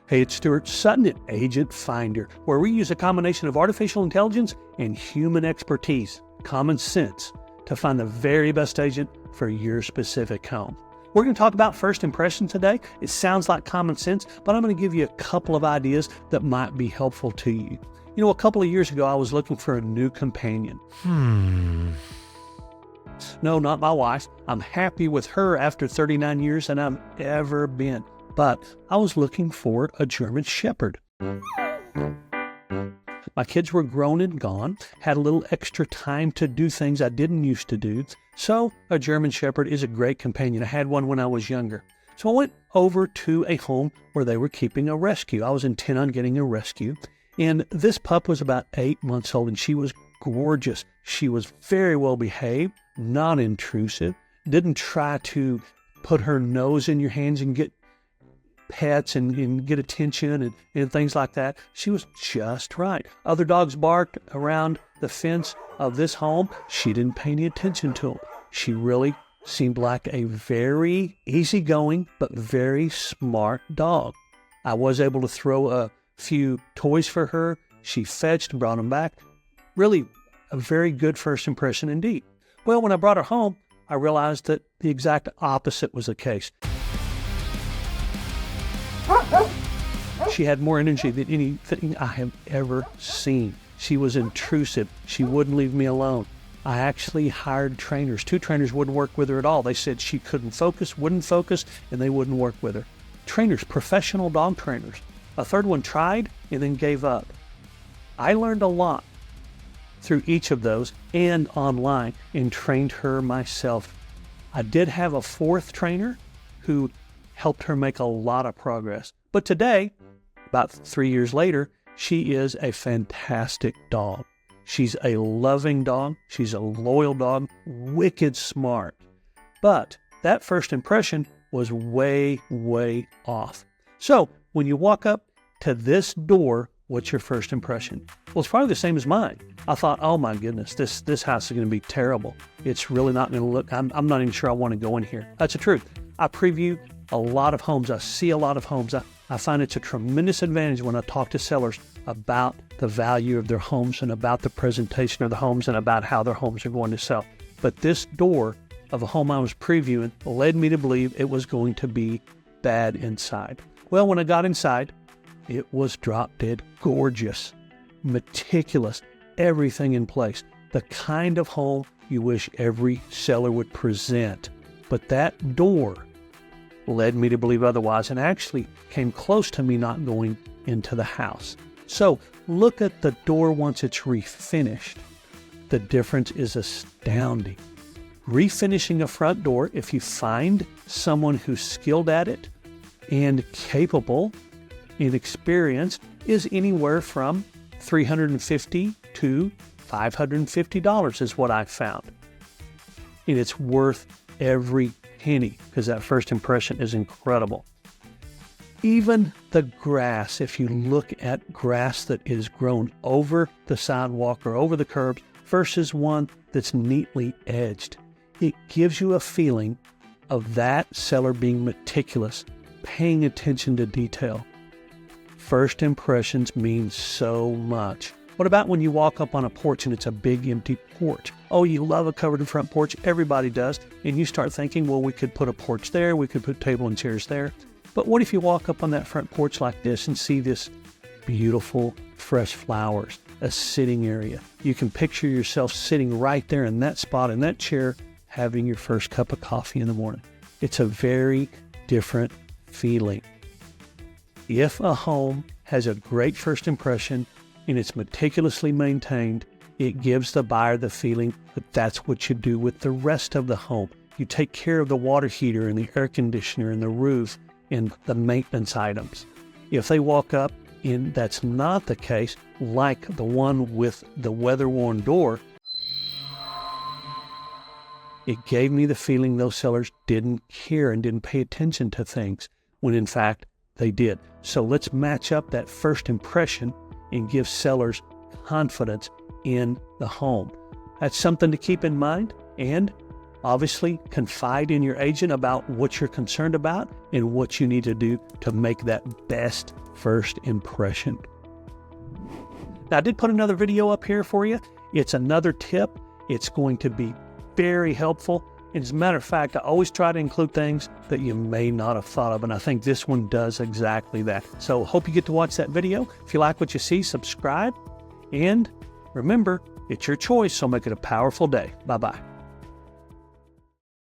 Hey, it's Stuart Sutton at Agent Finder, where we use a combination of artificial intelligence and human expertise, common sense, to find the very best agent for your specific home. We're going to talk about first impressions today. It sounds like common sense, but I'm going to give you a couple of ideas that might be helpful to you. You know, a couple of years ago, I was looking for a new companion. No, not my wife. I'm happy with her after 39 years than I've ever been. But I was looking for a German Shepherd. My kids were grown and gone, had a little extra time to do things I didn't used to do. So a German Shepherd is a great companion. I had one when I was younger. So I went over to a home where they were keeping a rescue. I was intent on getting a rescue. And this pup was about 8 months old, and she was gorgeous. She was very well behaved, not intrusive, didn't try to put her nose in your hands and get pets and get attention and things like that. She was just right. Other dogs barked around the fence of this home. She didn't pay any attention to them. She really seemed like a very easygoing but very smart dog. I was able to throw a few toys for her. She fetched and brought them back. Really a very good first impression indeed. Well, when I brought her home, I realized that the exact opposite was the case. She had more energy than anything I have ever seen. She was intrusive. She wouldn't leave me alone. I actually hired trainers. 2 trainers wouldn't work with her at all. They said she couldn't focus, wouldn't focus, and they wouldn't work with her. Trainers, professional dog trainers. A third one tried and then gave up. I learned a lot through each of those and online and trained her myself. I did have a 4th trainer who helped her make a lot of progress. But today, about 3 years later, she is a fantastic dog. She's a loving dog. She's a loyal dog, wicked smart. But that first impression was way, way off. So when you walk up to this door, what's your first impression? Well, it's probably the same as mine. I thought, oh my goodness, this house is going to be terrible. It's really not going to look, I'm not even sure I want to go in here. That's the truth. I preview a lot of homes. I see a lot of homes. I find it's a tremendous advantage when I talk to sellers about the value of their homes and about the presentation of the homes and about how their homes are going to sell. But this door of a home I was previewing led me to believe it was going to be bad inside. Well, when I got inside, it was drop dead gorgeous, meticulous, everything in place. The kind of home you wish every seller would present. But that door led me to believe otherwise and actually came close to me not going into the house. So look at the door once it's refinished. The difference is astounding. Refinishing a front door, if you find someone who's skilled at it and capable and experienced, is anywhere from $350 to $550 is what I've found. And it's worth every penny because that first impression is incredible. Even the grass, if you look at grass that is grown over the sidewalk or over the curbs versus one that's neatly edged, it gives you a feeling of that seller being meticulous, paying attention to detail. First impressions mean so much. What about when you walk up on a porch and it's a big empty porch? Oh, you love a covered front porch. Everybody does. And you start thinking, well, we could put a porch there. We could put table and chairs there. But what if you walk up on that front porch like this and see this beautiful, fresh flowers, a sitting area? You can picture yourself sitting right there in that spot, in that chair, having your first cup of coffee in the morning. It's a very different feeling. If a home has a great first impression and it's meticulously maintained, it gives the buyer the feeling that that's what you do with the rest of the home. You take care of the water heater and the air conditioner and the roof and the maintenance items. If they walk up and that's not the case, like the one with the weather-worn door, it gave me the feeling those sellers didn't care and didn't pay attention to things, when in fact they did. So let's match up that first impression and give sellers confidence in the home. That's something to keep in mind. And Obviously, confide in your agent about what you're concerned about and what you need to do to make that best first impression. Now, I did put another video up here for you. It's another tip. It's going to be very helpful. And as a matter of fact, I always try to include things that you may not have thought of, and I think this one does exactly that. So hope you get to watch that video. If you like what you see, subscribe. And remember, it's your choice, so make it a powerful day. Bye-bye.